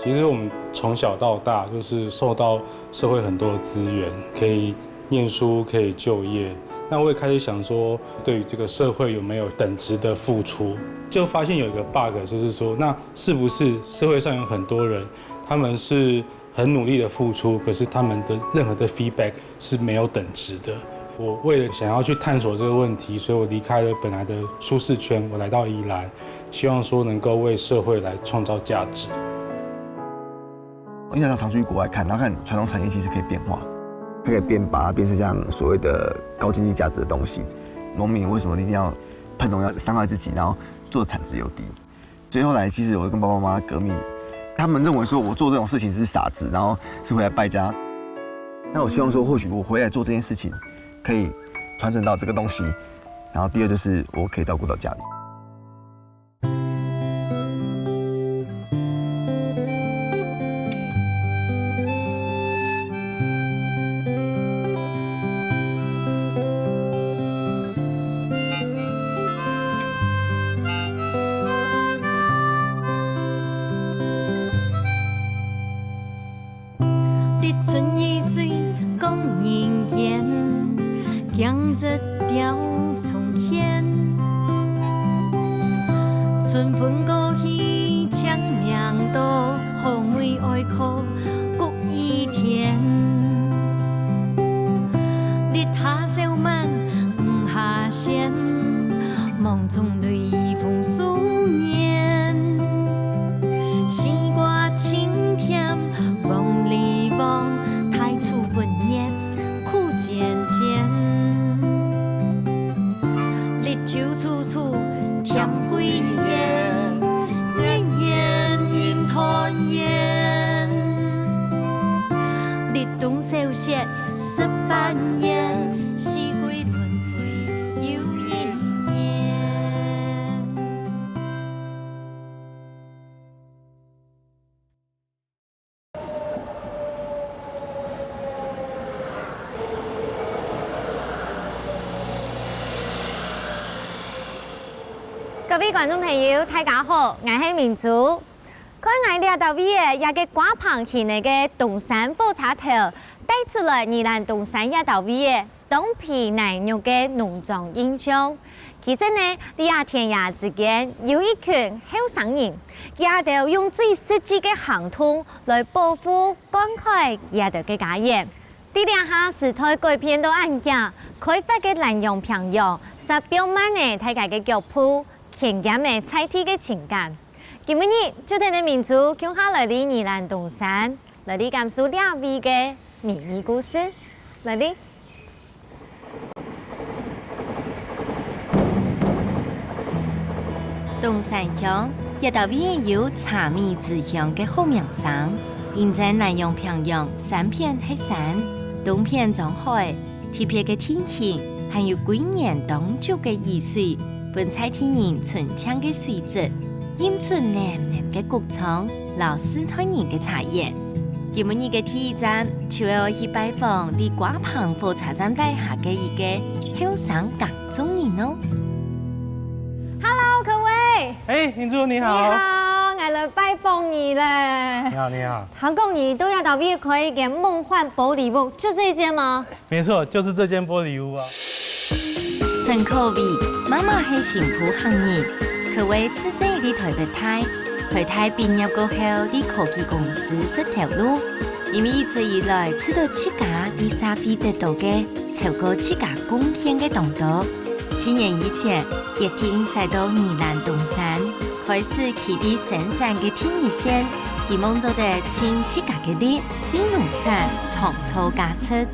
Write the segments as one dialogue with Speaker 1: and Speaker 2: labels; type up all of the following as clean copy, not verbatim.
Speaker 1: 其实我们从小到大就是受到社会很多的资源，可以念书，可以就业。那我也开始想说，对于这个社会有没有等值的付出？就发现有一个 bug， 就是说，那是不是社会上有很多人，他们是很努力的付出，可是他们的任何的 feedback 是没有等值的？我为了想要去探索这个问题，所以我离开了本来的舒适圈，我来到宜兰，希望说能够为社会来创造价值。
Speaker 2: 我经常出去国外看，然后看传统产业其实可以变化，它可以把它变成像所谓的高经济价值的东西。农民为什么一定要喷农药伤害自己，然后做产值又低？所以后来其实我跟爸爸妈妈革命，他们认为说我做这种事情是傻子，然后是回来败家。那我希望说，或许我回来做这件事情，可以传承到这个东西。然后第二就是我可以照顾到家里。
Speaker 3: 养着条从前，春风过去，强凉多，风梅爱哭，谷一天。日下小满，雨下仙，梦中泪风思念。西瓜清甜，风里风，太初本年，苦渐渐。酒处处添归烟，年年迎团圆。日东小雪18年，四季轮回又一年。
Speaker 4: 各位观众朋友，大家好，我是明珠。看我俩到位的一个挂棚型的东山火车头，带出来宜兰东山一到位的东皮奶肉的农庄印象。其实呢，在田野之间有一群后生人，佢哋用最实际的行动来保护、灌溉佢哋嘅家园。在两下时代改变到安家，开发嘅南洋平洋，实表慢呢大家嘅脚步。强健的菜地的情感，今日就睇你民族共下来的宜兰东山，来啲感受两位的秘密故事，来啲。
Speaker 3: 东山乡一道位有茶米之乡的好名声，沿在南洋平洋三片黑山，东片藏海，特别的天气，还有几年当久的雨水。本菜天然纯香的水质，饮出黏黏的谷仓，老师团人的茶叶。今日的第一站就要去拜访伫挂棚火车站底下的一个后生港中人哦。
Speaker 4: Hello， 各位。
Speaker 1: 哎，明珠你好。
Speaker 4: 你好，我来拜访你嘞。
Speaker 1: 你好，你好。
Speaker 4: 韩国人都要到位可以给梦幻玻璃屋，就这一间吗？
Speaker 1: 没错，就是这间玻璃屋啊。
Speaker 3: 陈可伟妈妈是幸福行业，可谓出生喺台北台毕业过后喺科技公司设条路，因为一直以来知道自家喺社会得到嘅超过自家贡献嘅动作。4年以前，决定来到宜兰东山，开始起啲深山嘅天一线，希望做得亲自家嘅地，比农山创造价值。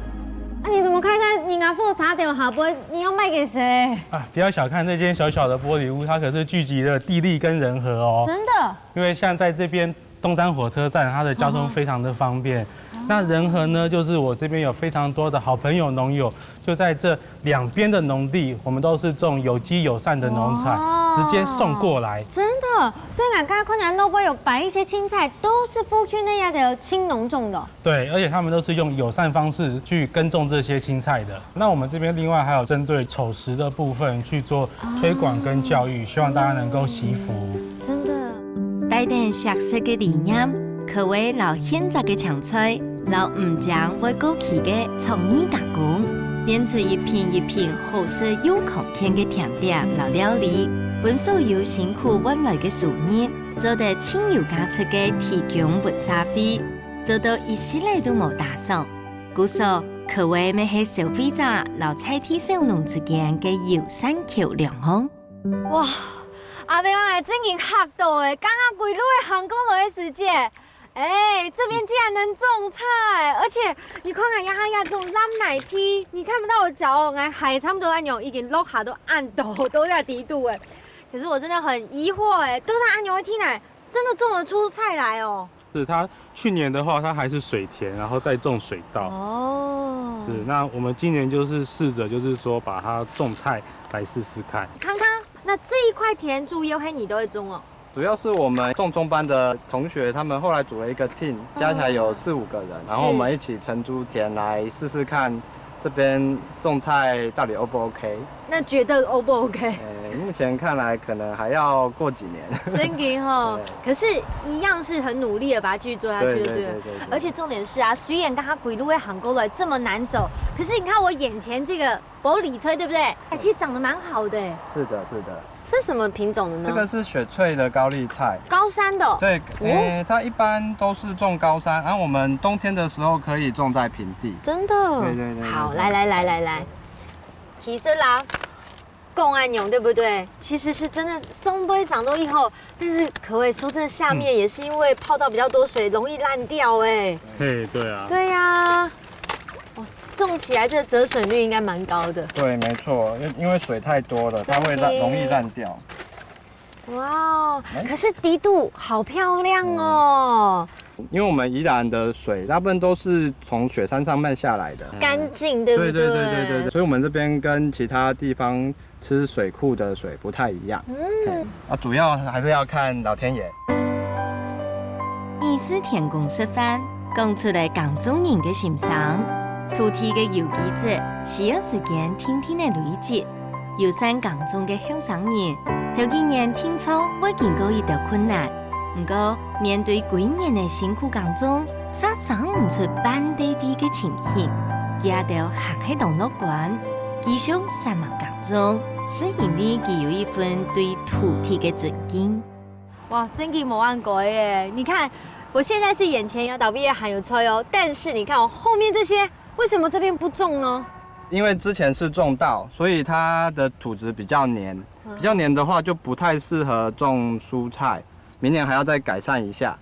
Speaker 4: 啊，你怎么开在你拿火车头下杯？你要卖给谁？
Speaker 1: 啊，不要小看这间小小的玻璃屋，它可是聚集了地利跟人和哦。
Speaker 4: 真的？
Speaker 1: 因为像在这边东山火车站，它的交通非常的方便。那人和呢，就是我这边有非常多的好朋友农友，就在这两边的农地，我们都是种有机友善的农产，直接送过来。
Speaker 4: 真的，所以我刚才看起来都会有摆一些青菜，都是附近那样的青农种的。
Speaker 1: 对，而且他们都是用友善方式去耕种这些青菜的。那我们这边另外还有针对丑食的部分去做推广跟教育，希望大家能够惜福。
Speaker 4: 真的，
Speaker 3: 带点特色的理念，可谓老现在嘅强菜，老唔将外国期嘅创意加工，变出一片一片好食又抗甜嘅甜点老料理，本所有辛苦揾來嘅樹葉，做得親友家出嘅提供本沙費，做到一時嚟都冇打賞。故所可謂咪係消費者老菜鐵小農之間嘅友善橋梁哦。
Speaker 4: 哇！阿妹我係真經嚇到誒，剛剛規路嘅韓國來嘅世界，這邊竟然能種菜，而且你看看呀種藍奶梯，你看不到我腳哦，還差不多按鈕已經落下都按都在低度誒。可是我真的很疑惑都在按鈕一梯奶，真的種得出菜來哦？
Speaker 1: 是它去年的話，它還是水田，然後再種水稻。
Speaker 4: 哦，
Speaker 1: 是，那我們今年就是試着，就是說把它種菜來試試看。
Speaker 4: 康康，那這一塊田主要係你都會種哦？
Speaker 5: 主要是我們種中班的同學，他們後來組了一個 team，加起來有4、5個人，然後我們一起承租田來試試看，這邊種菜到底 O 不 OK？
Speaker 4: 那覺得 O 不 OK？
Speaker 5: 目前看來可能還要過幾年。
Speaker 4: 真勁哦！可是一樣是很努力的把它繼續做下去，對。而且重點是啊，雖然剛剛規路的韓國路這麼難走，可是你看我眼前這個保里翠，對不對？其實長得蠻好的。
Speaker 5: 是的，是的。
Speaker 4: 這是什麼品種的呢？
Speaker 5: 這個是雪翠的高麗菜，
Speaker 4: 高山的。
Speaker 5: 對，它一般都是種高山，然後我們冬天的時候可以種在平地。
Speaker 4: 真的。對。好，來，其實啦，公安用對不對？其實是真的松杯長到以後，但是可謂說真的，下面也是因為泡到比較多水，容易爛掉哎。
Speaker 1: 對啊。
Speaker 4: 對呀。種起來這個折損率應該蠻高的。
Speaker 5: 對，沒錯，因為水太多了，它會容易爛掉。
Speaker 4: 哇，可是底度好漂亮哦。
Speaker 5: 因為我們宜蘭的水大部分都是從雪山上面下來的，
Speaker 4: 乾淨，對不對？
Speaker 5: 對，所以我們這邊跟其他地方吃水庫的水不太一樣。主要還是要看老天爺。
Speaker 3: 意思田公示範，講出來港中人嘅心聲。土地嘅有機質需要時間天天嘅累積，友善港中嘅後生人，頭幾年聽說會經過一條困難，不過面對幾年嘅辛苦港中，實想唔出半地地嘅情形，也就行喺度樂觀，繼續散漫港中，是因為佢有一份對土地嘅尊敬。
Speaker 4: 哇，真嘅冇按改耶！你看，我現在是眼前有倒閉嘅韓油菜哦，但是你看我後面這些。為什麼這邊不種呢？
Speaker 5: 因為之前是種稻，所以它的土質比較黏，比較黏的話就不太適合種蔬菜。明年還要再改善一下，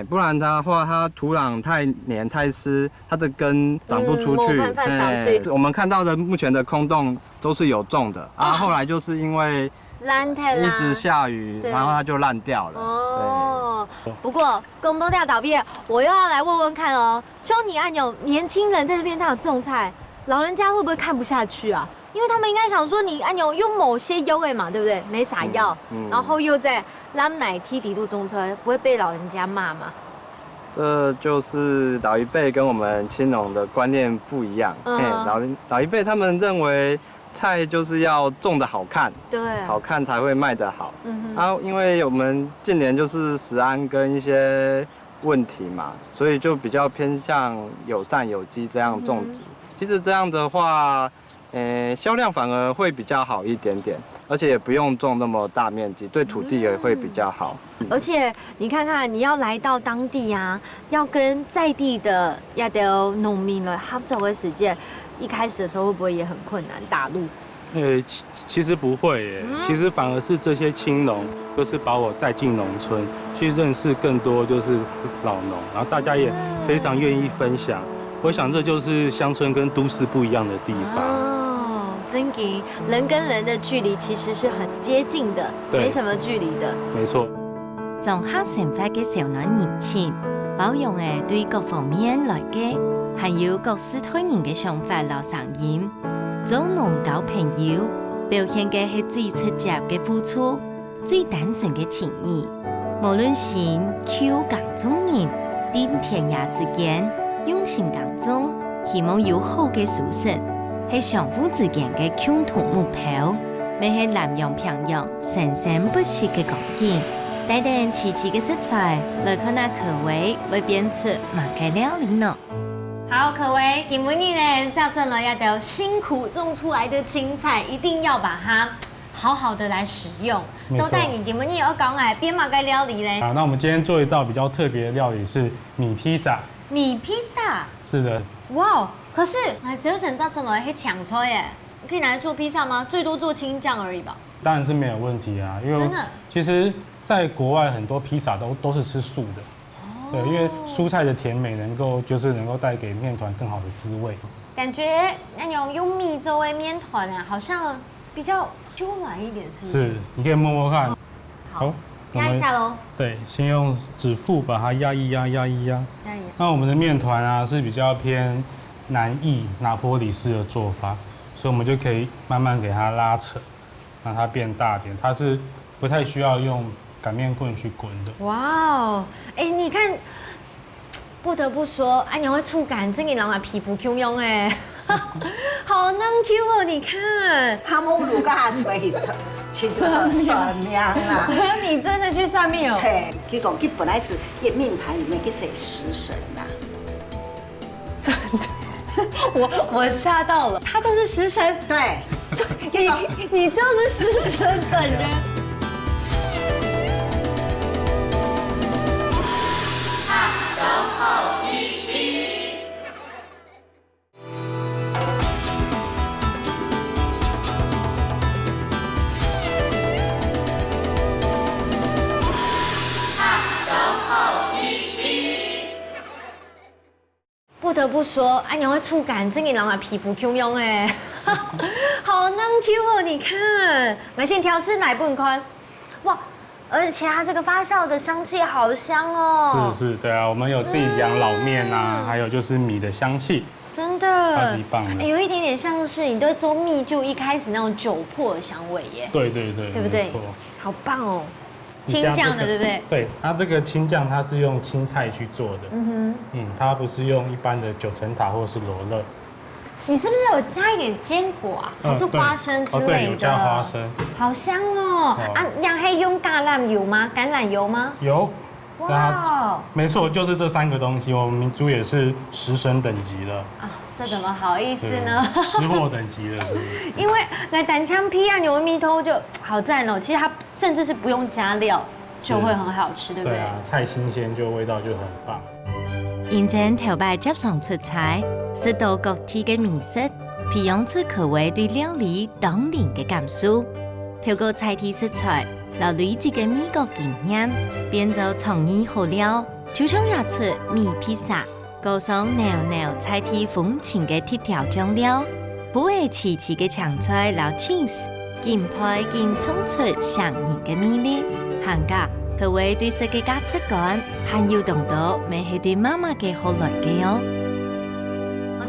Speaker 5: 不然的話它土壤太黏太濕，它的根長不出去。我們看到的目前的空洞都是有種的，後來就是因為一直下雨，然後它就爛掉了。
Speaker 4: 哦，不過公都掉倒閉，我又要來問問看哦。就你按有年輕人在這邊這樣種菜，老人家會不會看不下去啊？因為他們應該想說你按有用某些優惠嘛，對不對？沒撒藥，然後又在藍奶梯底度種菜，不會被老人家罵嗎？
Speaker 5: 這就是老一輩跟我們青農的觀念不一樣。老一輩他們認為菜就是要種得好看，對，好看才會賣得好。因為我們近年就是食安跟一些問題嘛，所以就比較偏向友善有機這樣種植。其實這樣的話，銷量反而會比較好一點點，而且也不用種那麼大面積，對土地也會比較好。
Speaker 4: 而且你看看，你要來到當地啊，要跟在地的亞洲農民了合作的時間，一開始的時候會不會也很困難打入？
Speaker 1: 其實不會耶，其實反而是這些青農，就是把我帶進農村，去認識更多就是老農，然後大家也非常願意分享。我想這就是鄉村跟都市不一樣的地方。
Speaker 4: 哦，真嘅，人跟人的距離其實是很接近的，沒什麼距離的。
Speaker 1: 沒錯。
Speaker 3: 從黑成發嘅小暖年前，包容嘅對各方面來嘅，還有各世代人嘅想法留聲音。做農交朋友，表現嘅係最直接嘅付出，最單純嘅情誼。無論是靠港中人，喺田野之間用心耕種，希望有好嘅收成，係相互之間嘅共同目標，咪係南洋平洋生生不息嘅光景。带点奇奇的食材来看那口味会变出马个料理呢。
Speaker 4: 好，可为今天呢，照正了要得辛苦种出来的青菜，一定要把它好好的来使用。都带你今天要讲哎，边马个料理嘞。
Speaker 1: 好，那我们今天做一道比较特别的料理是米披萨。
Speaker 4: 米披萨。
Speaker 1: 是的。
Speaker 4: 哇，可是只有省照正了会抢车耶，可以拿来做披萨吗？最多做青酱而已吧。
Speaker 1: 当然是没有问题啊，因为
Speaker 4: 真的，
Speaker 1: 其实在国外很多披萨都是吃素的。对，因为蔬菜的甜美能够带给面团更好的滋味。
Speaker 4: 感觉那种用米做的面团啊，好像比较Q软一点，是不是？
Speaker 1: 是，你可以摸摸看。
Speaker 4: 好，压一下喽。
Speaker 1: 对，先用指腹把它压一压。那我们的面团啊是比较偏南意拿坡里式的做法，所以我们就可以慢慢给它拉扯，让它变大点。它是不太需要用擀面棍去滚的。
Speaker 4: 哇哦，哎，你看，不得不说，你会触感，真给人啊皮肤 Q 用哎，好嫩 Q 哦，你看。
Speaker 6: 他们如果还是会其实算命啦。
Speaker 4: 你真的去算命哦？
Speaker 6: 对，结果本来是一命盘里面去写食神啦。
Speaker 4: 真的，我吓到了，他就是食神。
Speaker 6: 对，
Speaker 4: 你就是食神本人。不得不说，你会触感，真给人啊皮肤 Q 用哎，好嫩 Q 哦！你看，买线条是哪部宽？哇，而且它这个发酵的香气好香哦。
Speaker 1: 是，对啊，我们有自己养老面啊，还有就是米的香气，
Speaker 4: 真的
Speaker 1: 超级棒的。
Speaker 4: 有一点点像是你对做蜜就一开始那种酒粕的香味耶。
Speaker 1: 对，
Speaker 4: 对不对？
Speaker 1: 没错，
Speaker 4: 好棒哦。青酱的对不对？
Speaker 1: 对，它这个青酱它是用青菜去做的，它不是用一般的九层塔或是罗勒。
Speaker 4: 你是不是有加一点坚果啊，还是花生之类的？
Speaker 1: 对，有加花生，
Speaker 4: 好香哦！养黑用橄榄油吗？橄榄油吗？
Speaker 1: 有。
Speaker 4: 哇，
Speaker 1: 没错，就是这3个东西，我们明珠也是食神等级了啊！
Speaker 4: 这怎么好意思呢？
Speaker 1: 吃货等级了，是不是？
Speaker 4: 因为来单枪批啊，牛米头就好赞哦。其实它甚至是不用加料就会很好吃，对不对？
Speaker 1: 对啊，菜新鲜就味道就很棒。
Speaker 3: 现正头摆接上出菜，是到各地嘅美食，培养出口味对料理当年嘅感受。透過菜體食材，留累積嘅美國經驗，變做創意好料，就創也出米披薩，加上濃菜體風情嘅鐵條醬料，不會齊齊嘅香菜撈 cheese， 兼配兼衝出上癮嘅魅力，行家佢會對食嘅價值感，還要懂到未係對媽媽嘅好來嘅哦。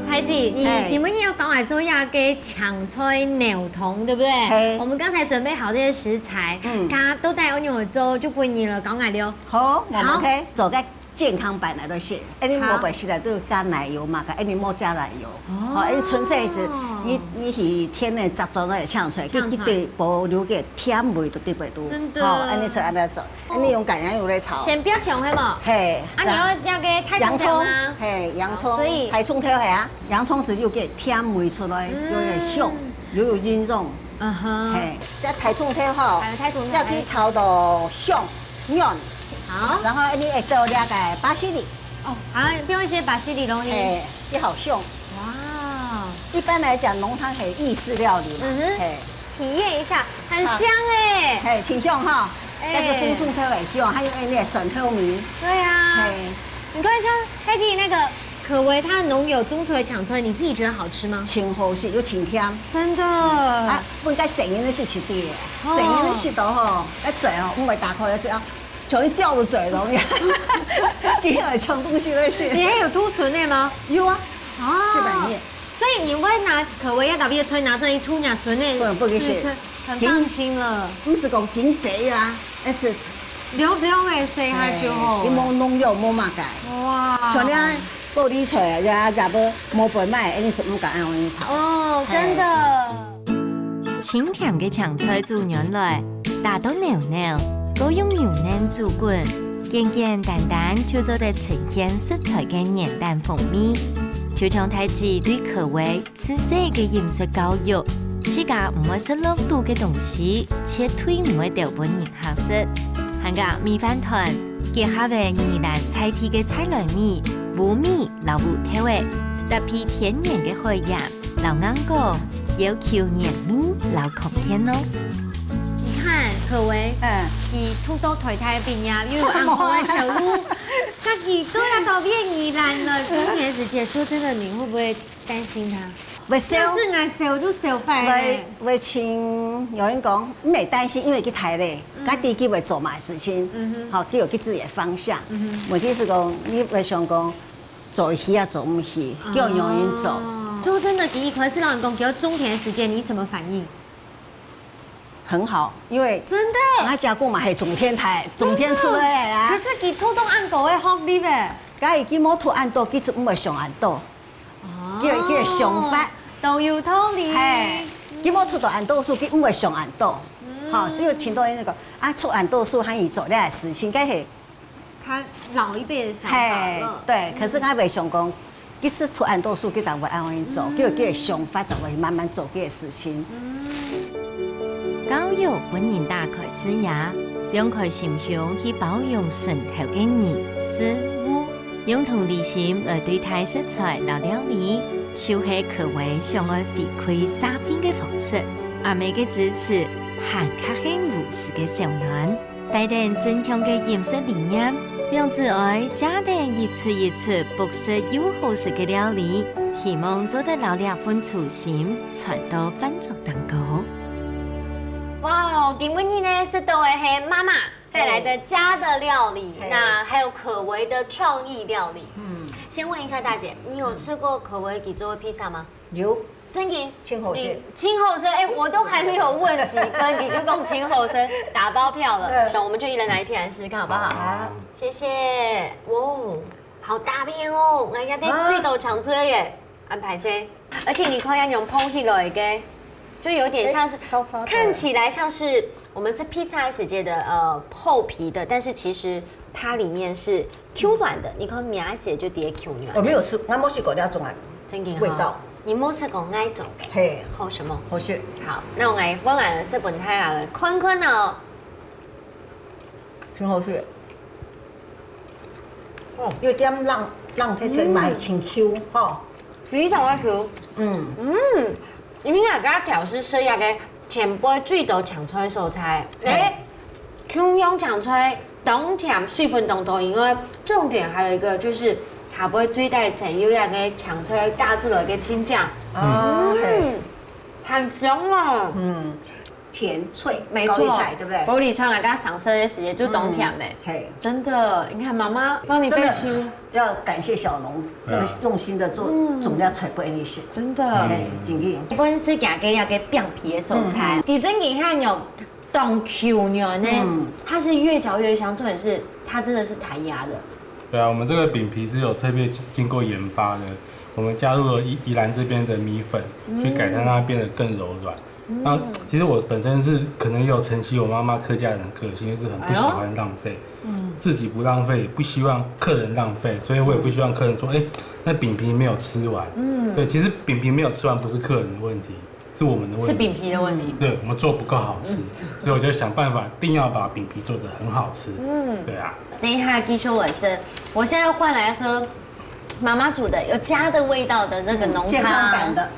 Speaker 4: 台姐，你们也有搞来做亚给抢菜牛筒，对不对？我们刚才准备好这些食材，它都带有牛粥，就不你了，搞奶溜。
Speaker 6: 好，我们 OK， 做个健康版的都是，你莫本时来都加奶油嘛，你莫加奶油。哦，你纯粹是你是天然杂种的呛出来，佢对保留个甜味都对不对？
Speaker 4: 真的。
Speaker 6: 好，你出来来做，你用橄榄油来炒。
Speaker 4: 先不要强黑嘛。
Speaker 6: 嘿。
Speaker 4: 你要给太
Speaker 6: 洋葱
Speaker 4: 啊。
Speaker 6: 嘿，洋葱。
Speaker 4: 所以
Speaker 6: 太葱条系啊，洋葱是有个甜味出来，有点香，又有韧肉。嘿，这太葱条吼，要去炒到香软。好，然后你会倒两个巴西里。
Speaker 4: 哦，好，不用一些巴西里东西。
Speaker 6: 哎，也好香。哇，一般来讲，浓汤是意式料理嘛。哎，
Speaker 4: 体验一下，很香哎。
Speaker 6: 哎，挺香哈。但是风葱条很香，还有那个笋透明。
Speaker 4: 对啊。哎，你看像开记那个可为它浓油中出来抢出来，你自己觉得好吃吗？
Speaker 6: 清好食又清甜。
Speaker 4: 真的。啊，
Speaker 6: 本该成人的是吃的，成人的食道吼，一嘴吼，唔会打开的时候。像掉了嘴容易，你要抢东西那些。
Speaker 4: 你还有凸唇的吗？
Speaker 6: 有啊，是的耶。
Speaker 4: 所以你会拿可为要打毕吹拿出来一凸牙唇的，
Speaker 6: 不给写，
Speaker 4: 很放心了。
Speaker 6: 不是讲平时啊，一次
Speaker 4: 凉凉的洗下就好。
Speaker 6: 你冇农药冇嘛解。哇！像你玻璃锤啊，也不冇白麦，你是唔敢用你炒。
Speaker 4: 哦，真的。
Speaker 3: 清甜嘅香菜煮軟來，打到濃濃，高用牛腩煮滚，简简单单就做得呈现食材嘅简单风味。就像太子对口味仔细嘅饮食教育，自家唔会食落肚嘅东西，切推唔会掉本人合适。韩国米饭团结合嘅宜兰菜地嘅菜来米、乌米、老乌头嘅，搭配天然嘅海盐、老硬果，要求黏米、老空天哦。
Speaker 4: 你看可为，以土豆腿台饼呀，又有暗红的小路，他几都要到变宜兰了。今年子姐说真的，你会不会担心他？
Speaker 6: 袂烧，
Speaker 4: 是爱烧就烧饭
Speaker 6: 袂像有人讲，你袂担心，因为去台咧，家己去袂做嘛事情，好，去有去自己的方向。问题是讲，你袂想讲做鱼啊，做唔去，叫有人做。
Speaker 4: 说真的，第一块是老人公给种田的时间，你什么反应？
Speaker 6: 很好，因为
Speaker 4: 真的，
Speaker 6: 我家姑嘛系种天台，种天出来啊。
Speaker 4: 可是佢土豆按狗会好啲呗。
Speaker 6: 假如佢冇土按多，佢就唔会上按多。叫上法
Speaker 4: 都有道理。
Speaker 6: 嘿，佢冇土豆按多数，佢唔会上按多。好，所以听到那个啊，出按多数还伊做呢事情，该系
Speaker 4: 他老一辈的想法了。
Speaker 6: 对，可是我袂想讲，佢是出按多数，佢就会按安做，叫上法就会慢慢做嘅事情。
Speaker 3: 教育本人大概视野，两开心胸去包容顺头嘅人事物，用同理心来对待食材老料理，就是可谓上爱回馈社会嘅方式。阿妹嘅支持，韩卡係無私嘅小暖，帶定正向嘅飲食理念，讓自愛家庭一出一出朴實又好食嘅料理，希望做得老兩份初心，傳到飯桌蛋糕。
Speaker 4: 哇，今天呢是都係媽媽帶來的家的料理，那還有可為的創意料理。先問一下大姐，你有吃過可為給做的披薩嗎？
Speaker 6: 有。
Speaker 4: 真嘅，
Speaker 6: 清後生，
Speaker 4: 清後生，哎，我都還沒有問幾分，你就講清後生，打包票了。那我們就一人拿一片來試試看，好不好？好，謝謝。哇，好大片哦，哎呀，啲水都搶出來耶，安排些。而且你看要用烹起來嘅，就有點像是，看起來像是我們是披薩世界的厚皮的，但是其實它裡面是 Q 軟的。你看名寫就疊 Q 軟。
Speaker 6: 我沒有吃，我冇試過那種
Speaker 4: 真嘅
Speaker 6: 味道。
Speaker 4: 你冇食過那種嘅，
Speaker 6: 嘿，
Speaker 4: 好什麼？
Speaker 6: 好食。
Speaker 4: 好，那我來食本太啦，坤坤哦，
Speaker 6: 挺好食。哦，有點讓這些買清 Q 哈，
Speaker 4: 非常的 Q。因為大家調試食下嘅前輩水都搶出來蔬菜，Q 用搶出來，當甜水分當多，因為重點還有一個就是它不會最帶層有一個搶出來打出來嘅青醬，很香哦。
Speaker 6: 甜脆，
Speaker 4: 沒錯，
Speaker 6: 高麗菜對不對？
Speaker 4: 高麗菜大家上色的時間就懂甜的，真的，你看媽媽幫你背書，
Speaker 6: 要感謝小農，用心的做，總要傳播一些，
Speaker 4: 真的，
Speaker 6: 真嘅。
Speaker 4: 一般是夾嘅要嘅餅皮的蔬菜，你真你看有凍 Q 呢，它是越嚼越香，重點是它真的是台壓的。
Speaker 1: 对啊，我们这个饼皮是有特别经过研发的，我们加入了宜兰这边的米粉，去改善它变得更柔软。那其实我本身是可能也有承袭我妈妈客家人的个性，就是很不喜欢浪费，自己不浪费，也不希望客人浪费，所以我也不希望客人说，那饼皮没有吃完。对，其实饼皮没有吃完不是客人的问题，是我们的问题，
Speaker 4: 是饼皮的问题。
Speaker 1: 对，我们做不够好吃，所以我就想办法，一定要把饼皮做得很好吃。对啊。
Speaker 4: 等一下，继续我是，我现在换来喝妈妈煮的有家的味道的那个浓汤，
Speaker 6: 健康版的，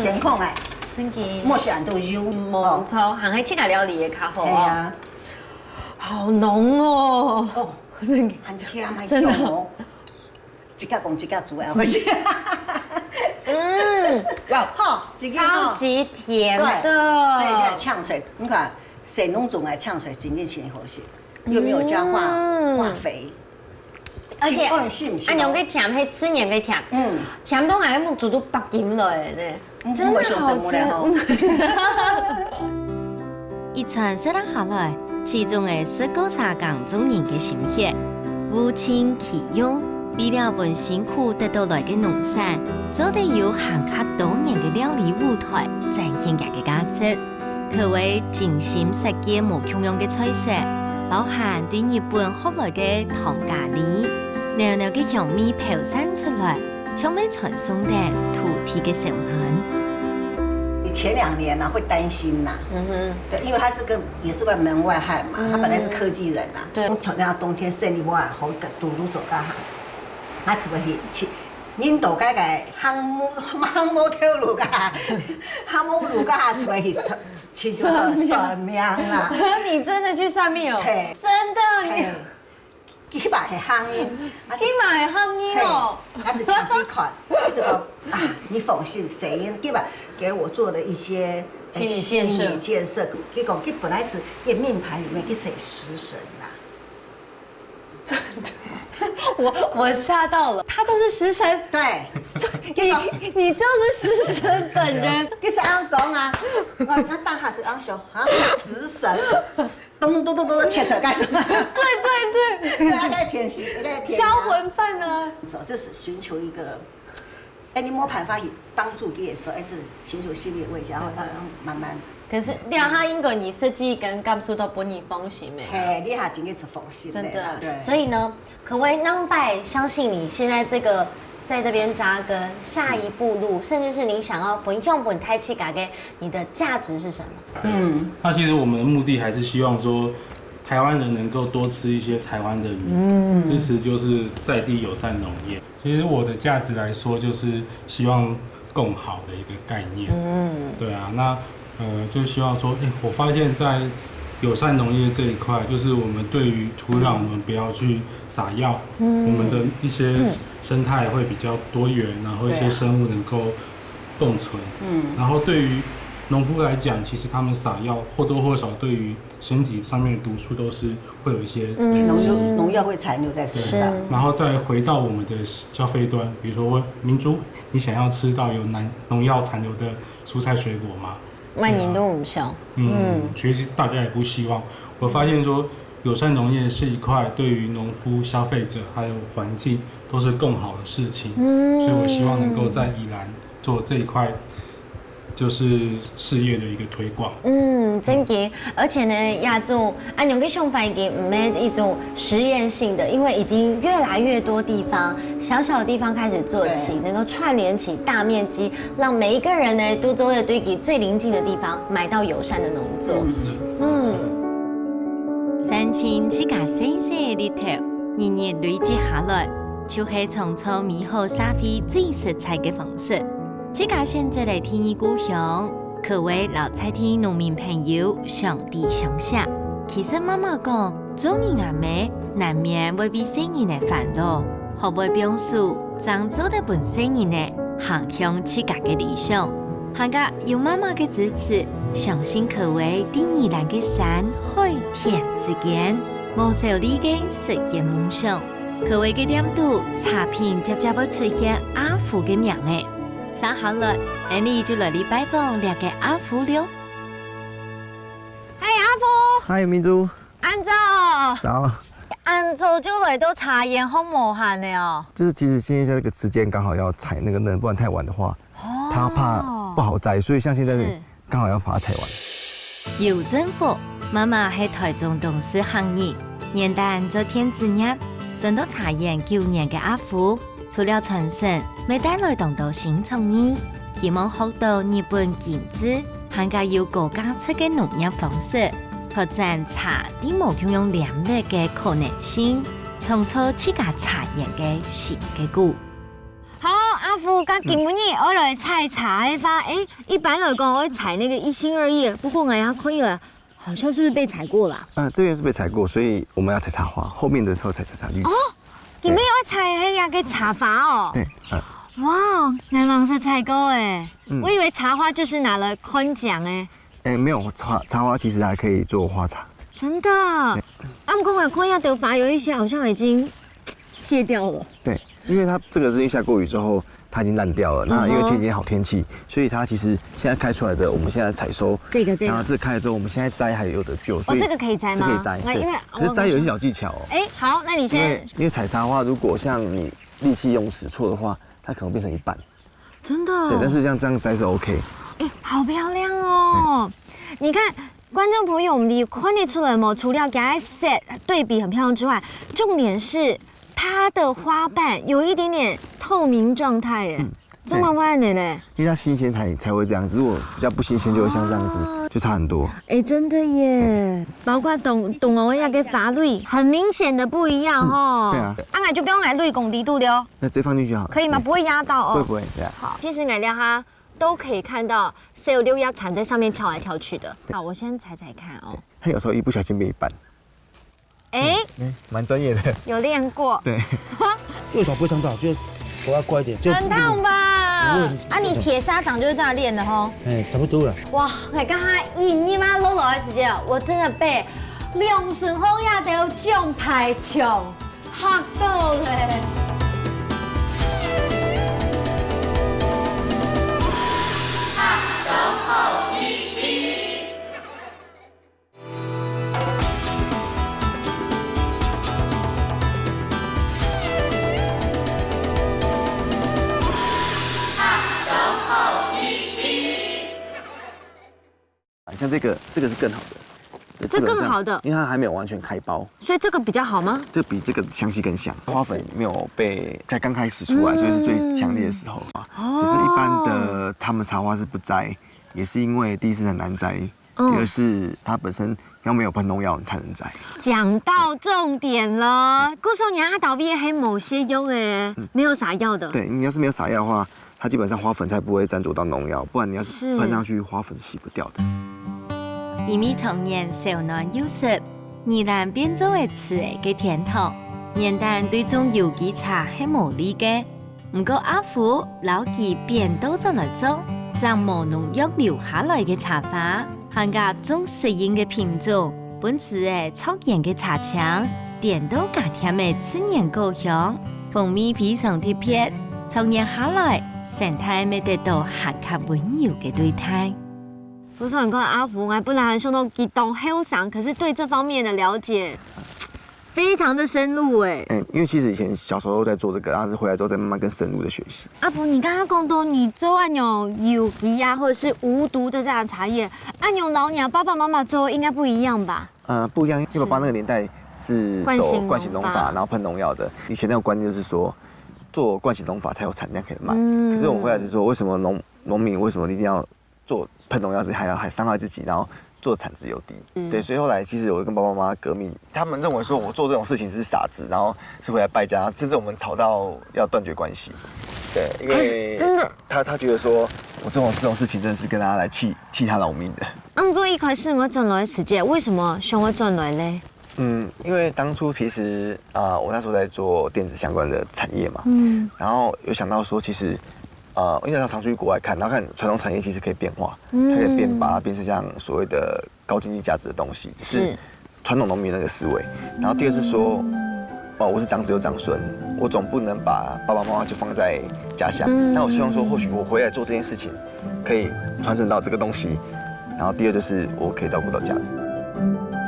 Speaker 6: 健康哎。
Speaker 4: 真嘅，
Speaker 6: 莫選都油，
Speaker 4: 冇錯，行喺其他料理嘅較好哦。好濃哦，
Speaker 6: 很甜，很香哦。一家講一家煮啊，回去。
Speaker 4: 好，超級甜的。
Speaker 6: 所以你看嗆水，你看谁弄種來嗆水，真的挺好食，又沒有加化肥。
Speaker 4: 而且，按用嘅甜係吃年嘅甜，甜到係咁做到白金來咧。真的好甜！
Speaker 3: 一餐食得下來，其中嘅是高沙港中人嘅心血，物盡其用，為了本辛苦得到來嘅農產，做得有行卡多年嘅料理舞台，展現佢嘅價值，可謂精心設計無窮樣嘅菜色。包含對日本學來嘅糖咖喱，濃濃嘅香味飄散出來，充滿傳送的土地嘅小暖。
Speaker 6: 前2年呢會擔心吶，對，因為他這個也是個門外漢嘛，他本來是科技人吶，對，從那冬天勝利我好個道路走到行，他是不是去？恁度解解航母跳路噶，航母路噶是不是去算命啦？
Speaker 4: 你真的去算命哦？
Speaker 6: 對，
Speaker 4: 真的你。
Speaker 6: 基本係夯音，
Speaker 4: 基本係夯音哦。
Speaker 6: 他是前幾款，就是說啊，你奉信誰？基本給我做了一些心理建設。結果佢本來是一命盤裡面佢寫食神啦。
Speaker 4: 真的，我嚇到了，他就是食神。
Speaker 6: 對，
Speaker 4: 你就是食神本人。
Speaker 6: 佢是安講啊，那當下是安雄啊，食神。咚切扯幹什麼？對，大概舔食，
Speaker 4: 销魂飯呢？
Speaker 6: 就是尋求一個，你摸盤法以幫助你的時候，一直尋求心理慰藉，然後慢慢。
Speaker 4: 可是兩下英國你設計跟甘肅都本你風行誒。
Speaker 6: 嘿，你下真嘅是風行。
Speaker 4: 真的，
Speaker 6: 對。
Speaker 4: 所以呢，可謂能拜相信你現在這個。在這邊扎根，下一步路，甚至是你想要分享本台氣改給你的價值是什麼？
Speaker 1: 那其實我們的目的還是希望說，台灣人能夠多吃一些台灣的米，支持就是在地友善農業。其實我的價值來說，就是希望共好的一個概念。對啊，那就希望說，我發現在友善農業這一塊，就是我們對於土壤，我們不要去撒藥，我們的一些生態會比較多元，然後一些生物能夠共存。然後對於農夫來講，其實他們撒藥或多或少對於身體上面的毒素都是會有一些
Speaker 6: 農藥會殘留在身上。
Speaker 1: 然後再回到我們的消費端，比如說明珠，你想要吃到有農藥殘留的蔬菜水果嗎？
Speaker 4: 萬年都唔想。
Speaker 1: 其實大家也不希望。我發現說，友善農業是一塊對於農夫、消費者還有環境都是更好的事情。所以我希望能夠在宜蘭做這一塊，就是事業的一個推廣。
Speaker 4: 真嘅，而且呢，亞洲按用嘅想法已經唔係一種實驗性的，因為已經越來越多地方，小小的地方開始做起，能夠串聯起大面積，讓每一個人呢都走在對佢最鄰近的地方買到友善的農作。
Speaker 3: 山青自家細細的日頭，日日累積下來，就係創造美好社會最實在嘅方式。自家現在嚟天意故鄉。可謂老菜天農民朋友上地相下。其實媽媽講，做人阿妹難免會被世人嘅煩惱，可會表述將做得本世人嘅行向自家嘅理想。下個有媽媽嘅支持，相信可謂第二欄嘅山海天之間，無受力嘅實現夢想。可謂嘅點度，茶品接會出現阿福嘅名嘅。上好了，你就來拜訪兩個阿福了。
Speaker 4: 嘿，阿福。
Speaker 2: 嗨，明珠。
Speaker 4: 安祖。
Speaker 2: 早。
Speaker 4: 安祖就來到茶園好無閒的哦。
Speaker 2: 就是其實現在這個時間剛好要採那個嫩，不然太晚的話，他怕不好摘，所以像現在剛好要把它採完。
Speaker 3: 有政府，媽媽係台中董事行業，元旦做天子日，種到茶園9年嘅阿福。除了傳承，未帶來動到新創意，希望學到日本建築，還加有國家出嘅農業方式，拓展茶啲無共用兩類嘅可能性，創造自家茶園嘅新嘅故。
Speaker 4: 好，阿福，今日我來採茶的話，一般來講我會採那個一心二葉，不過我要看了，好像是不是被採過啦？
Speaker 2: 這邊是被採過，所以我們要採茶花，後面的時候採茶綠。
Speaker 4: 哦。佢咩我採係呀個茶花哦？
Speaker 2: 對，
Speaker 4: 哇，難忘是採過哎，我以為茶花就是拿來寬獎哎。
Speaker 2: 沒有，茶花其實還可以做花茶。
Speaker 4: 真的？不過我看一下頭髮有一些好像已經謝掉了。
Speaker 2: 對，因為它這個是因為下過雨之後，它已經爛掉了。那因為前幾天好天氣，所以它其實現在開出來的，我們現在採收。這個。然後這個開了之後，我們現在摘還有得救。
Speaker 4: 哦，這個可以摘嗎？
Speaker 2: 可以摘。
Speaker 4: 因為
Speaker 2: 可是摘有一些小技巧哦。
Speaker 4: 好，那你先。
Speaker 2: 因為採茶花，如果像你力氣用使錯的話，它可能變成一半。
Speaker 4: 真的。
Speaker 2: 對，但是像這樣摘是 OK。
Speaker 4: 好漂亮哦！你看观众朋友，你看得出来吗？除了给它 set 对比很漂亮之外，重点是它的花瓣有一点点透明状态耶，这么慢的呢？
Speaker 2: 因为它新鲜才会这样子，如果比较不新鲜就会像这样子，就差很多。
Speaker 4: 哎，真的耶！包括动物那个发蕊，很明显的不一样哦。
Speaker 2: 对啊。
Speaker 4: 俺就不用来蕊拱低度的哦。
Speaker 2: 那直接放进去好了。
Speaker 4: 可以吗？不会压到哦。
Speaker 2: 不会，对啊。
Speaker 4: 好，其实奶料它都可以看到是有溜腰蝉在上面跳来跳去的。好，我先踩踩看哦。
Speaker 2: 它有时候一不小心被绊。
Speaker 4: 哎，
Speaker 2: 蛮专业的。
Speaker 4: 有练过。
Speaker 2: 对。
Speaker 7: 右手不会烫到，就头要快一点。
Speaker 4: 很烫吧？啊，你铁砂掌就是这样练的吼。
Speaker 7: 哎，差不多了。
Speaker 4: 哇，我刚刚一妈落落的时间，我真的被梁顺峰亚条奖牌奖吓到嘞。
Speaker 2: 像这个是更好的，
Speaker 4: 这更好的，
Speaker 2: 因为它还没有完全开包，
Speaker 4: 所以这个比较好吗？
Speaker 2: 这比这个香气更香。花粉没有被才刚开始出来，所以是最强烈的时候啊。可是一般的他们茶花是不摘，也是因为第一是很难摘，第二是它本身要没有喷农药才能摘。
Speaker 4: 讲到重点了，顾寿娘阿倒闭还某些用诶，没有撒药的。
Speaker 2: 对，你要是没有撒药的话，它基本上花粉才不会沾着到农药，不然你要是喷上去，花粉洗不掉的。
Speaker 3: 伊米常年少男优势，宜兰变做的词嘅甜头，元旦对种有機茶係無理嘅。唔過阿虎老記變多咗來做，將無農藥留下來嘅茶花，含加種適應嘅品種，本次嘅卓然嘅茶槍，點到加甜嘅自然高香，蜂蜜非常特別，從年下來，生態未得到客家溫柔嘅對待。
Speaker 4: 不是很跟阿福，我本来很受到激动、很想，可是对这方面的了解非常的深入哎。
Speaker 2: 因为其实以前小时候在做这个，然后是回来之后再慢慢更深入的学习。
Speaker 4: 阿福，你刚刚讲到你做那种有机啊，或者是无毒的这样的茶叶，按用老娘爸爸妈妈做应该不一样吧？
Speaker 2: 不一样，因为爸爸那个年代是走惯性农法，然后喷农药的。以前那种观念就是说，做惯性农法才有产量可以卖。可是我们回来是说，为什么农民为什么一定要做喷农药是还伤害自己，然后做产值又低，对，所以后来其实我跟爸爸妈妈革命，他们认为说我做这种事情是傻子，然后是回来败家，甚至我们吵到要断绝关系，对，因为真的他觉得说我这种事情真的是跟他来气他老命的。
Speaker 4: 不过一开始我转来的时间，为什么想我转来呢？
Speaker 2: 因为当初其实我那时候在做电子相关的产业嘛，然后有想到说其实。因为常出去国外看，然后看传统产业其实可以变化，它可以把它变成像所谓的高经济价值的东西，是传统农民那个思维。然后第二是说，我是长子又长孙，我总不能把爸爸妈妈就放在家乡。那我希望说，或许我回来做这件事情，可以传承到这个东西。然后第二就是我可以照顾到家里。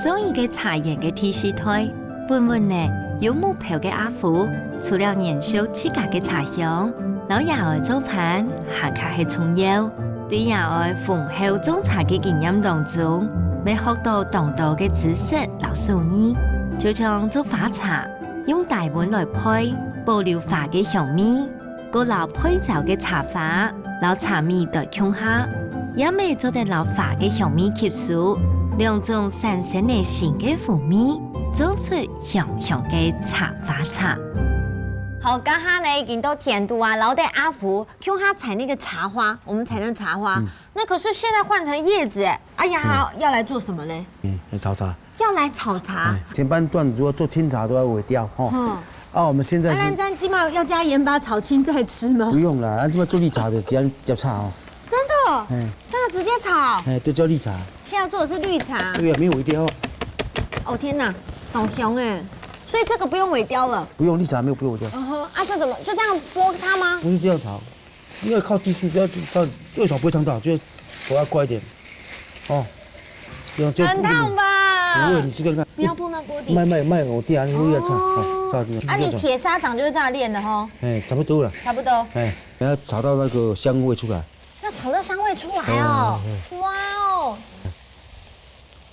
Speaker 3: 做一個茶園嘅體系台，本呢有目標嘅阿虎，除了燃燒自家嘅茶香。老也愛做飯，下卡係重要。對也愛豐厚種茶嘅經驗當中，未學到當道嘅知識老數呢，就像做花茶，用大碗來配，保留花嘅香味，個老配酒嘅茶花，老茶味對腔下，也未做得老花嘅香味吸收，兩種新鮮嘅新嘅風味，做出香香嘅茶花茶。
Speaker 4: 好，刚刚呢已经都甜度啊，然后在阿福用它采那个茶花，我们采那个茶花，那可是现在换成叶子哎，哎呀，要来做什么呢？
Speaker 7: 来炒茶。
Speaker 4: 要来炒茶。
Speaker 7: 前半段如果做清茶都要尾调哈。我们现在是。
Speaker 4: 那基本上要加盐巴炒青再吃吗？
Speaker 7: 不用了，按这么做绿茶的，只要叫茶哦。
Speaker 4: 真的？这个直接炒？
Speaker 7: 都叫绿茶。
Speaker 4: 现在做的是绿茶。
Speaker 7: 对呀，没有尾调。
Speaker 4: 哦天哪，好香哎！所以这个不用尾雕了，
Speaker 7: 不用绿茶没有不用尾雕。
Speaker 4: 这怎么就这样剥它吗？
Speaker 7: 不是这样炒，因为靠技术，要右手不会烫到，就手要快一点。就
Speaker 4: 很烫吧？
Speaker 7: 不会，你去看看。
Speaker 4: 不要碰到锅底。
Speaker 7: 卖我弟啊，你会要炒，
Speaker 4: 你铁砂掌就是这样练的哈？
Speaker 7: 差不多了。
Speaker 4: 差不多。
Speaker 7: 要炒到那个香味出来。
Speaker 4: 要炒到香味出来哦！哇哦！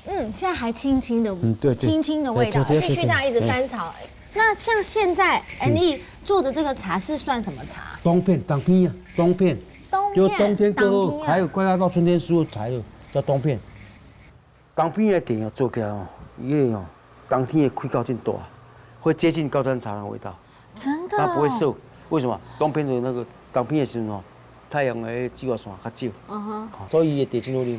Speaker 4: 现在还轻轻的，
Speaker 7: 对，
Speaker 4: 轻轻的味道，而且续这样一直翻炒。那像现在你做的这个茶是算什么茶？
Speaker 7: 冬片，当片啊，冬片。就冬天过后，还有快要到春天时候才有叫冬片。当片的店做起来哦，伊个冬天的开到真大，会接近高山茶的味道。
Speaker 4: 真的。
Speaker 7: 它不会涩，为什么？冬片的那个当片的时候，太阳的紫外线较少，所以伊会地真好啉。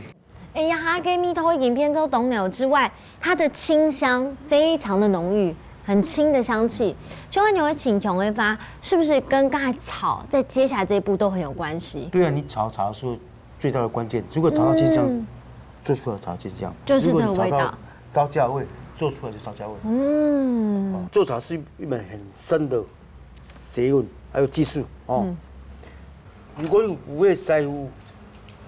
Speaker 4: 哎呀，它跟蜜桃影片中董牛之外，它的清香非常的浓郁，很轻的香气。就按你会请熊会发，是不是跟刚才炒在接下来这一步都很有关系？
Speaker 7: 对啊，你炒茶的时候最大的关键，如果炒到清香，做出来的茶就是这样。
Speaker 4: 就是这个味道。
Speaker 7: 烧价味，做出来就烧价味。做茶是一门很深的学问，还有技术哦。如果有那个师傅，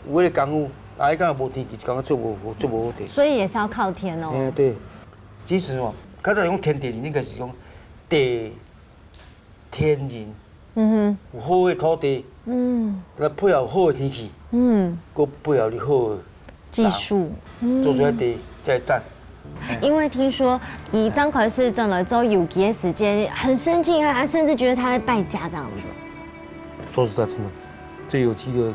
Speaker 7: 有那个功夫。啊！伊讲无天气，就讲做无好地。
Speaker 4: 所以也是要靠天哦。
Speaker 7: 哎，对。其实哦，较早用天地人，应该是讲地天人。有好的土地。再配合好的天气。搁配合你好的
Speaker 4: 技术。
Speaker 7: 做出来地再赞。
Speaker 4: 因为听说以张可士整了之后，有几的时间很生气，他甚至觉得他在败家这样子。
Speaker 7: 说实在，真的，最有机的。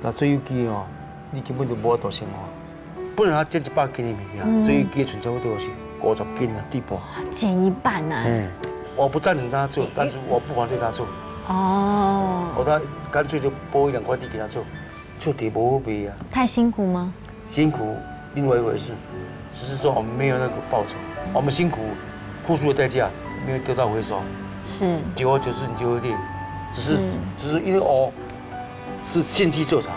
Speaker 7: 那最有机哦，你根本就无法度生活。本来他减100斤的物件，最有机的存差不多是50斤的地步。
Speaker 4: 减一半呢？
Speaker 7: 我不赞成他做，但是我不反对他做。他干脆就拨1-2块地给他做，做地不好卖啊。
Speaker 4: 太辛苦吗？
Speaker 7: 辛苦，另外一回事，只是说我们没有那个报酬，我们辛苦付出的代价没有得到回收。
Speaker 4: 是。
Speaker 7: 久而久之你就会累，只是因为是献技做茶，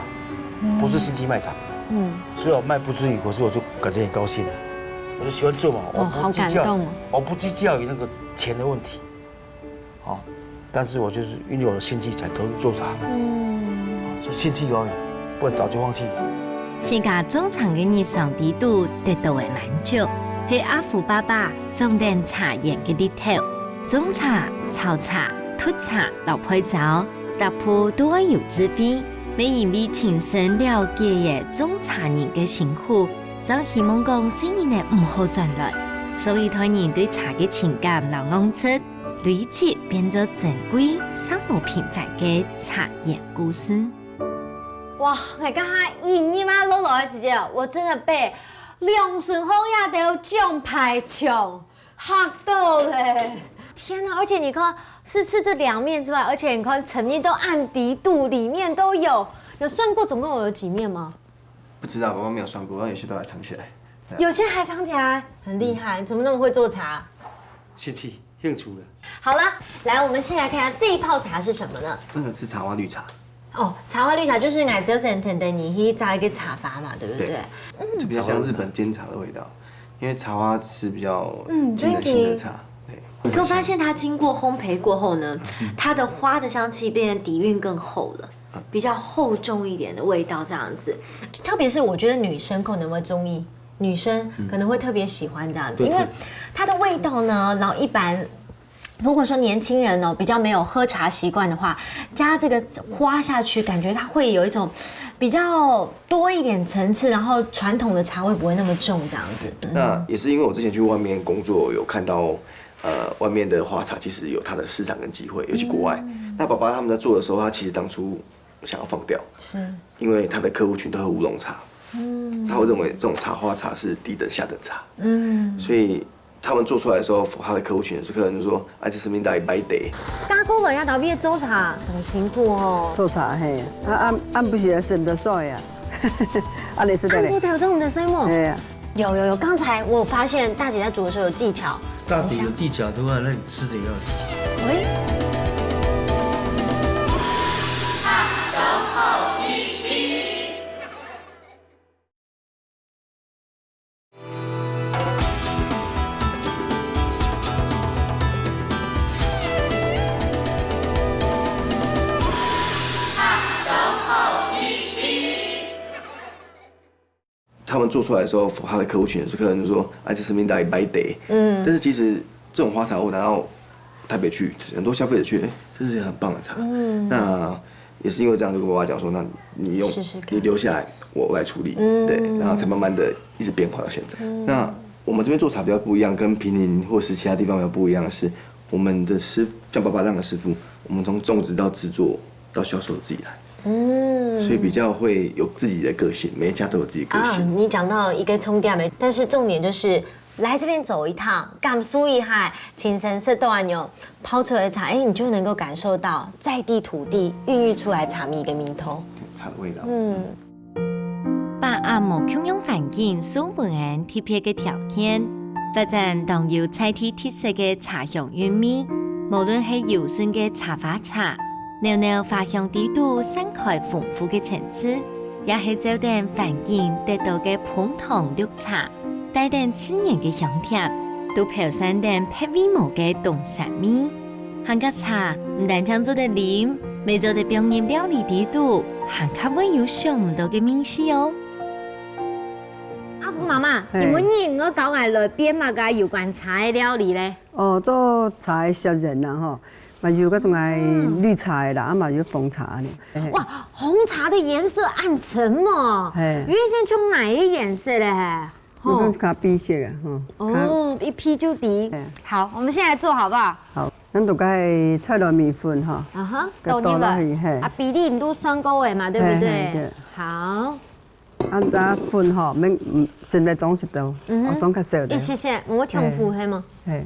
Speaker 7: 不是献技卖茶。虽然我卖不出去，可是我就感觉很高兴。我就喜欢做嘛，我不计较于那个钱的问题。但是我就是因为我的献技才投入做茶。就献技而已，不然早就放弃。
Speaker 3: 自家种茶嘅日常地度得到嘅满足，係阿福爸爸种定茶园嘅日头，种茶、炒茶、脱茶、落配酒。搭配都有智慧，每因为亲身了解嘅种茶人嘅辛苦，就希望讲新人嘅唔好转来，所以他人对茶嘅情感流淌出，累积变做珍贵、尚无平凡嘅茶叶故事。
Speaker 4: 哇！我刚才一妈落落的时间，我真的被梁顺峰亚都奖牌奖吓到嘞！天哪！而且你看，是吃这2面之外，而且你看层面都按低度，里面都有算过总共有几面吗？
Speaker 2: 不知道，爸爸没有算过，但有些都还藏起来。
Speaker 4: 有些还藏起来，很厉害！怎么那么会做茶？
Speaker 7: 兴趣了。
Speaker 4: 好了，来，我们先来看一下这一泡茶是什么呢？
Speaker 2: 那个是茶花绿茶。
Speaker 4: 茶花绿茶就是奶周神腾的你去加一个茶法嘛，对不对？
Speaker 2: 就比较像日本煎茶的味道，因为茶花是比较经得性的茶。
Speaker 4: 可我发现它经过烘焙过后呢，它的花的香气变得底蕴更厚了，比较厚重一点的味道这样子。特别是我觉得女生可能会中意，女生可能会特别喜欢这样子，因为它的味道呢，然后一般。如果说年轻人比较没有喝茶习惯的话，加这个花下去，感觉它会有一种比较多一点层次，然后传统的茶味不会那么重这样子。
Speaker 2: 那也是因为我之前去外面工作，有看到外面的花茶其实有它的市场跟机会，尤其国外。那爸爸他们在做的时候，他其实当初想要放掉，是因为他的客户群都喝乌龙茶，他会认为这种茶花茶是低等下等茶，所以。他们做出来的时候，他的客户群的客人就说：“这是明代白得。”
Speaker 4: 加工人要到毕做茶很辛苦哦。
Speaker 6: 做茶嘿，按不起来省得晒呀，按你是的嘞。
Speaker 4: 按不掉这种的水吗？
Speaker 6: 对呀。
Speaker 4: 有，刚才我发现大姐在煮的时候有技巧。
Speaker 7: 大姐有技巧的话，那你吃的也要有技巧。喂。
Speaker 2: 他们做出来的时候，他的客户群的客人就说：“这是明代白得。”但是其实这种花茶，我拿到台北去，很多消费者觉得这是很棒的茶。那也是因为这样，就跟爸爸讲说，那你你留下来，我来处理，对，然后才慢慢的一直变化到现在。那我们这边做茶比较不一样，跟坪林或是其他地方比较不一样的是，我们的师傅像爸爸这样的师傅，我们从种植到制作到销售自己来。所以比较会有自己的个性，每一家都有自己的个性。
Speaker 4: 你讲到一个充电没，但是重点就是来这边走一趟，感受一下青山色豆按钮泡出来的茶，你就能够感受到在地土地孕育出来茶蜜的名头，
Speaker 2: 茶的味道。
Speaker 3: 把阿莫共用环境所本人特别嘅条件，发展當有在地特色嘅茶香韻味，無論係柔順嘅茶花茶。裊裊花香地度散開豐富嘅層次，也係酒店環境得到嘅捧糖綠茶，帶點自然嘅香甜，都飄散點撇味無嘅東山味。韓國茶唔單將做得啉，未做得表演料理地度，還較會有想唔到嘅面試哦。
Speaker 4: 阿福媽媽，今日我教我來編嘛個有關茶嘅料理咧。
Speaker 8: 做茶嘅食人啊，吼。嘛有嗰種係綠茶的啦，啊嘛有紅茶的。
Speaker 4: 哇，紅茶的顏色暗沉哦。原先從哪一個顏色咧？
Speaker 8: 我講咖啡色的，
Speaker 4: 哦，一批就滴。好，我們現在做好不好？
Speaker 8: 好，咱就該菜糯米粉哈。
Speaker 4: 倒入了。比例都算夠的嘛，對不對？好。
Speaker 8: 咱粉吼，免先來裝一道，我裝較少的。
Speaker 4: 謝謝，我挑夫係嗎？
Speaker 8: 係。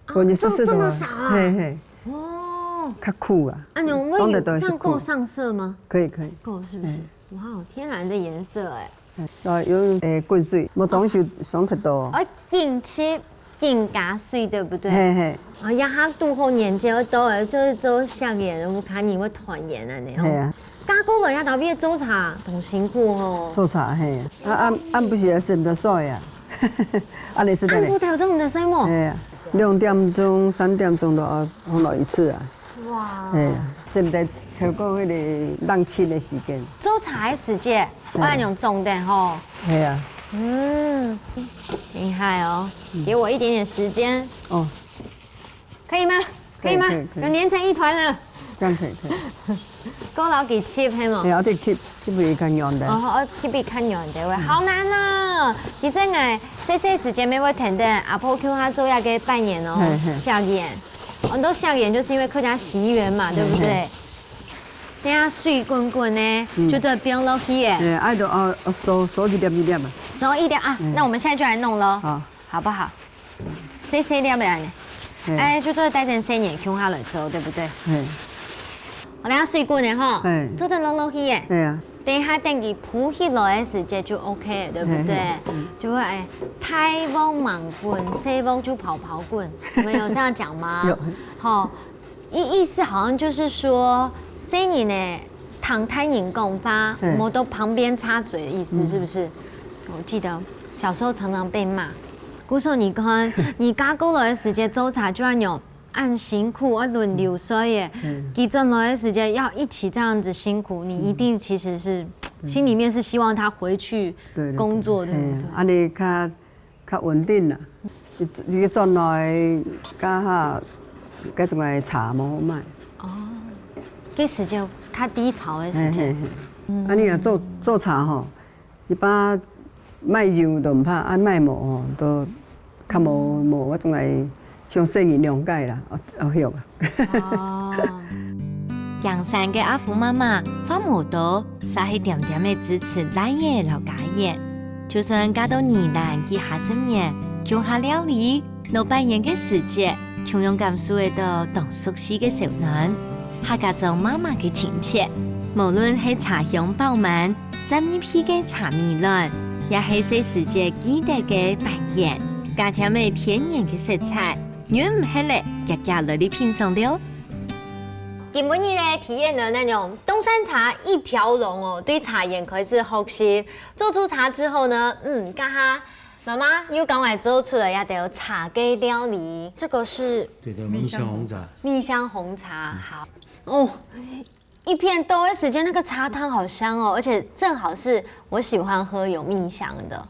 Speaker 4: 這麼少啊？
Speaker 8: 嘿。較苦啊！
Speaker 4: 你我有這樣夠上色嗎？
Speaker 8: 可以，
Speaker 4: 夠是不是？哇，天然的顏色哎！
Speaker 8: 有滾水，冇裝上太多。
Speaker 4: ยิ่ง切ยิ่ง加水，對不對？
Speaker 8: 嘿。
Speaker 4: 一下度後年紀多，就是做下嘢，我看你會團圓啊你。係啊。加工落一道邊做茶，同辛苦哦。
Speaker 8: 做茶嘿，按不是是唔得水啊？按你是的。
Speaker 4: 按不調整唔得水麼？
Speaker 8: 係啊，2點鐘、3點鐘都要烘落一次啊。哇！係啊，是唔得超過嗰個冷氣的時間。
Speaker 4: 做茶的時間，我要用重的吼。
Speaker 8: 係啊。
Speaker 4: 厲害哦！給我一點點時間。哦。可以嗎？可以嗎？有黏成一團了。
Speaker 8: 這樣可以。
Speaker 4: 夠老幾切係嗎？
Speaker 8: 係，我哋切比較軟的。
Speaker 4: 我切比較軟的喂，好難啊！其實我這時間沒會停的，阿婆叫他做一個扮演哦，笑顏。很多笑顏就是因為客家習緣嘛，對不對？等下水滾滾呢，就對冰落去耶。
Speaker 8: 愛就收一點嘛。
Speaker 4: 收一點啊，那我們現在就來弄咯，好不好？細點的呢？就做帶成細年向下來做，對不對？我等下水滾的哈，做得落去耶。對啊。等下等佢鋪起來的時間就 OK， 對不對？就會大鑊猛滾，細鑊就跑滾，你們有這樣講嗎？有。好，意思好像就是說，細年呢，糖太凝功發，我們都旁邊插嘴的意思，是不是？我記得小時候常常被罵，姑說你看你加工來的時間做茶就要有按辛苦而輪流水耶，基準來的時間要一起這樣子辛苦，你一定其實是心裡面是希望他回去工作，對不對？
Speaker 8: 啊，你較穩定啦，你轉來家下嗰種嘅茶冇好賣。哦，
Speaker 4: 嗰時就較低潮嘅時間。
Speaker 8: 啊，你若做茶吼，一般賣油都唔怕，啊賣磨吼都較無嗰種係。像生意兩解啦，曉啊。
Speaker 3: 哦，陽山嘅阿福媽媽花無多，撒起點點嘅支持來嘢老家嘢，就算加到宜蘭嘅下10年，鄉下料理老扮演嘅時節，同樣感受到當熟悉嘅小嫩，客家做媽媽嘅親切，無論係茶香飽滿，浸一批嘅茶米卵，也係細時節記得嘅扮演，加添嘅天然嘅色彩。原唔係咧，日日來啲品嘗了。
Speaker 4: 今日嘅體驗的那種東山茶一條龍哦，對茶園可以是學習。做出茶之後呢，剛哈媽媽又趕快做出了一道茶嘅料理。這個是
Speaker 7: 對的，蜜香紅茶。
Speaker 4: 蜜香紅茶，好哦。一片豆的時間，那個茶湯好香哦，而且正好是我喜歡喝有蜜香的。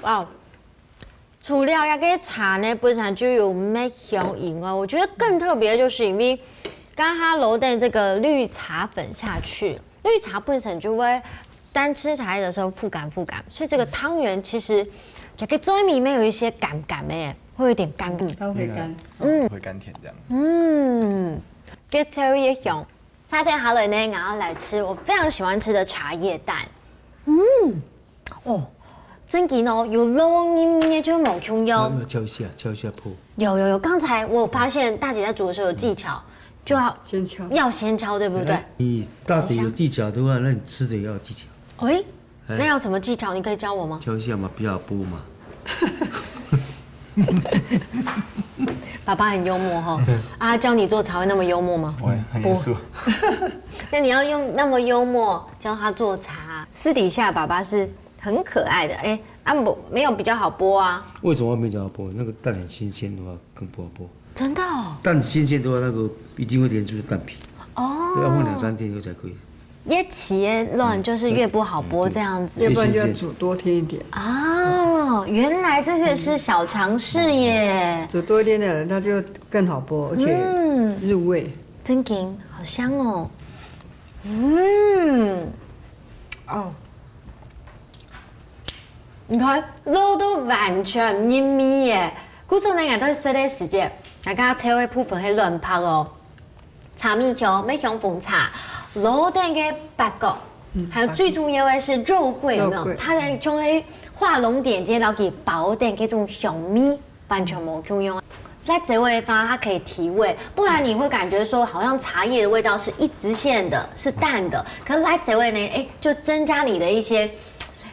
Speaker 4: 哇。除了那个茶呢本身就有麦香以外，我觉得更特别就是因为刚它揉的这个绿茶粉下去，绿茶本身就会单吃茶叶的时候复感，所以这个汤圆其实这个最里面有一些干的，会有点干，
Speaker 8: 它会干，
Speaker 2: 会甘甜这样。
Speaker 4: 跟秋叶香。夏天好了呢，然后来吃我非常喜欢吃的茶叶蛋。真嘅哦，有肉黏黏就冇香油。
Speaker 7: 敲一下破。
Speaker 4: 有，刚才我发现大姐在煮的时候有技巧，就要先敲，对不对？
Speaker 7: 你大姐有技巧的话，那你吃的也要有技巧。
Speaker 4: 那要什么技巧？你可以教我吗？
Speaker 7: 敲一下嘛，比较波嘛。
Speaker 4: 爸爸很幽默哈，教你做茶会那么幽默吗？
Speaker 2: 我很严肃。
Speaker 4: 那你要用那么幽默教他做茶，私底下爸爸是很可爱的，没有比较好剥啊。
Speaker 7: 为什么没比较好剥？那个蛋很新鲜的话更不好剥。
Speaker 4: 真的哦。
Speaker 7: 蛋新鲜的话，那个一定会连住蛋皮。要放2、3天以后才可以。
Speaker 4: 越起越乱，就是越不好剥这样子。
Speaker 8: 要不然就要煮多天一点。
Speaker 4: 原来这个是小常识耶。
Speaker 8: 煮多一点的，它就更好剥，而且入味。
Speaker 4: 真劲，好香哦。你看肉都完全绵密耶。古时候呢，人都说的时间，大家菜的部分是乱拍哦。茶米香、麦香红茶、卤蛋的八角，还有最重要的是肉桂，有没有？它在从那画龙点睛，然后给包蛋这种香米，完全没用用。在这味方它可以提味，不然你会感觉说好像茶叶的味道是一直线的，是淡的。可是来这味呢，就增加你的一些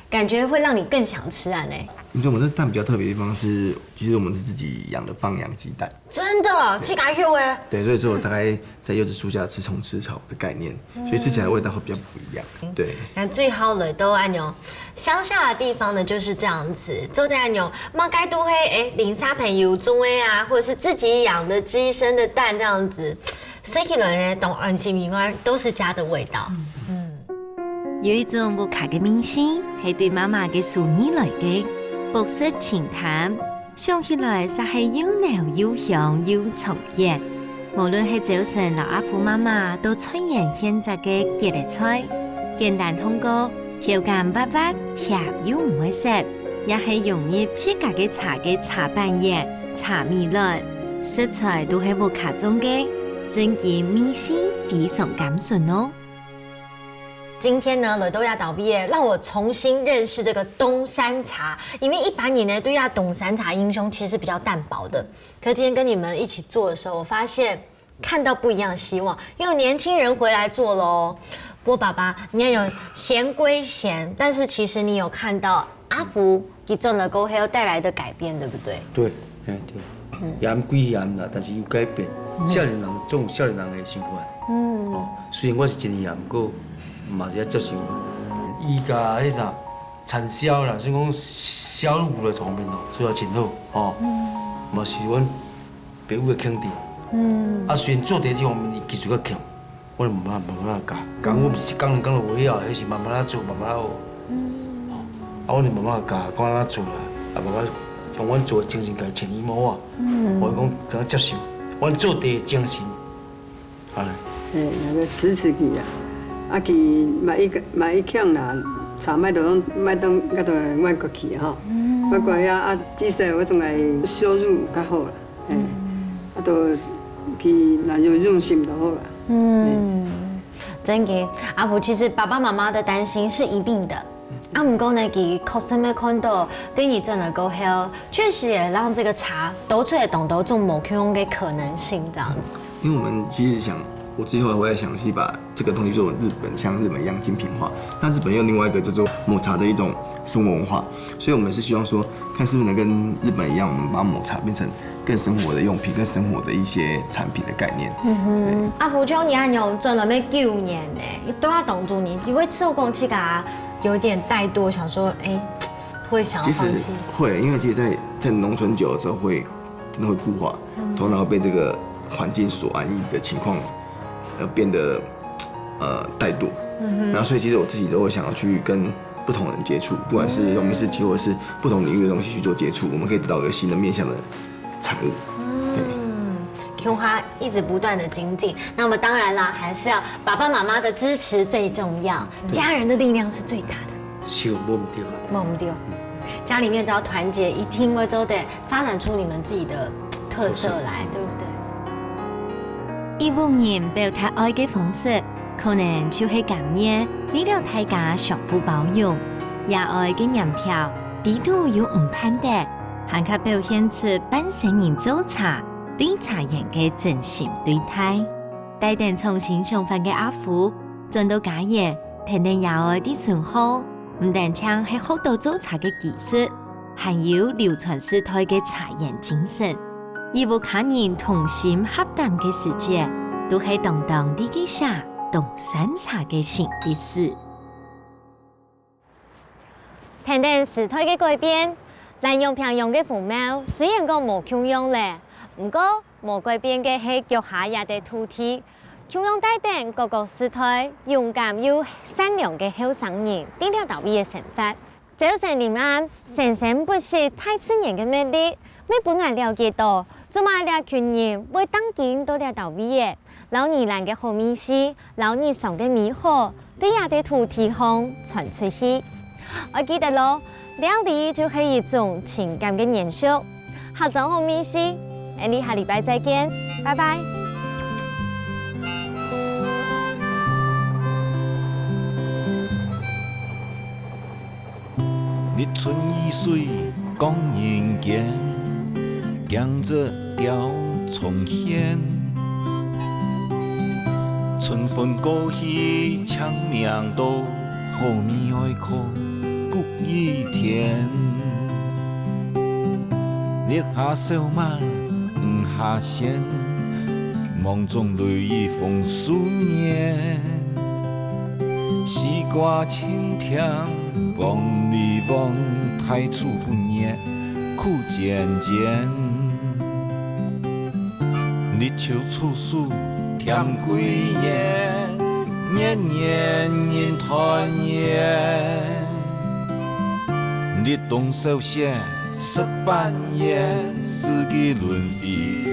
Speaker 4: 感觉，会让你更想吃啊呢。
Speaker 2: 你说我们这蛋比较特别的地方是，其实我们是自己养的放养鸡蛋。
Speaker 4: 真的，这个有哎。
Speaker 2: 对，所以说我大概在柚子树下吃虫吃草的概念，所以吃起来味道会比较不一样。对。
Speaker 4: 看最好的都按钮，乡下的地方呢就是这样子，做在按钮，马该都会零沙朋友种啊，或者是自己养的鸡生的蛋这样子，吃起来呢，懂安心以外都是家的味道。
Speaker 3: 有一种木卡嘅明星，係對媽媽嘅孫女來嘅。薄色淺淡，想起來實係又濃又香又濃熱。無論係早晨老阿父媽媽都出現現在嘅結嚟菜，簡單烘過，口感滑滑甜又唔會澀，也係融入自家嘅茶嘅茶板葉、茶米粒，食材都係無卡中嘅，真嘅米線非常甘順哦。
Speaker 4: 今天呢，來到亞島畢業，讓我重新認識這個東山茶。因為一般人呢對亞東山茶印象其實是比較淡薄的，可是今天跟你們一起做的時候，我發現看到不一樣的希望，因為有年輕人回來做嘍。不過爸爸，你也有閒歸閒，但是其實你有看到阿福佢做了過後帶來的改變，對不對？
Speaker 7: 對，對，嚴歸嚴啦，但是有改變。少年人總有少年人的想法。雖然我是真嚴，不過嘛是要接受。伊甲迄啥產銷啦，所以講銷路的方面哦，做得真好嘛是阮爸母的肯定。雖然做第這方面伊技術較強，我就慢慢教。講我唔是一工兩工就會曉，迄是慢慢做，慢慢學。我就慢慢教，講安怎做啦，慢慢向阮做的精神家潛移默化。我講甲接受，阮做第的精神。好嘞。
Speaker 8: 那个支持佢啊，佢买一腔啦，茶卖到卖到甲到外国去吼，外国啊至少我总系收入较好啦，都去若有用心就好啦。
Speaker 4: 真嘅，阿婆其實爸爸媽媽的擔心是一定的。不過呢，佢確實沒看到對你真的夠好，確實也讓這個茶都出來懂得種某種的可能性，這樣子。
Speaker 2: 因為我們其實想。我之後會想去把這個東西做像日本一樣精品化。那日本有另外一個叫做抹茶的一種生活文化，所以我們是希望說，看是不是能跟日本一樣，我們把抹茶變成更生活的用品、更生活的一些產品的概念。
Speaker 4: 阿福兄，你還有做了沒9年呢？你都要懂住你，你會受工期噶有點怠惰，想說會想要放棄。
Speaker 2: 其實會，因為其實在農村久了之後會真的會固化，頭腦被這個環境所安逸的情況。變得怠惰，然後所以其實我自己都會想要去跟不同人接触，不管是农民市集或者是不同领域的东西去做接触，我们可以得到一个新的面向的产物。
Speaker 4: Q 花一直不断的精进，那么当然啦，还是要爸爸妈妈的支持最重要，家人的力量是最大的。
Speaker 7: 是没唔对啊，
Speaker 4: 没唔对，家里面只要团结，一定会都得发展出你们自己的特色来，对不对？
Speaker 3: 伊有人表达爱嘅方式，可能就是感恩，为了大家相互包容，也爱嘅念条，地度有唔攀的，还可表现出本身人做茶。对茶叶嘅真心对待，带点重新想法嘅阿父，做到家业，天天也爱啲顺好，唔但仅系学到做茶嘅技术，还有流传世代嘅茶叶精神。义务家人同心合担嘅世界，都系当当啲嘅下东山茶嘅新历史。
Speaker 4: 天天时代嘅改变，滥用平庸嘅父母，虽然讲无穷用咧。不过，无改变嘅系脚下也得土地，中央带领各个时代勇敢又善良嘅后生人，定了道义嘅成法。就成年安，生生不息太自然嘅魅力，每本人了解到，做埋了群人为当今都了道义嘅，老年人嘅好面事，老年上嘅美好，对也得土地上传出去。我记得咯，料理就系一种情感嘅延续，合作好面事。我哋下禮拜再見，拜拜。
Speaker 9: 日春雨水講人間，江浙調重現。春風過去長命道，後面愛靠谷雨天。烈下小馬。下線，夢中淚雨風思念，西瓜青甜，望里望太初不念，苦漸漸，日秋處暑甜幾年，年年人團圓，日冬收歇。十半夜，四季輪迴。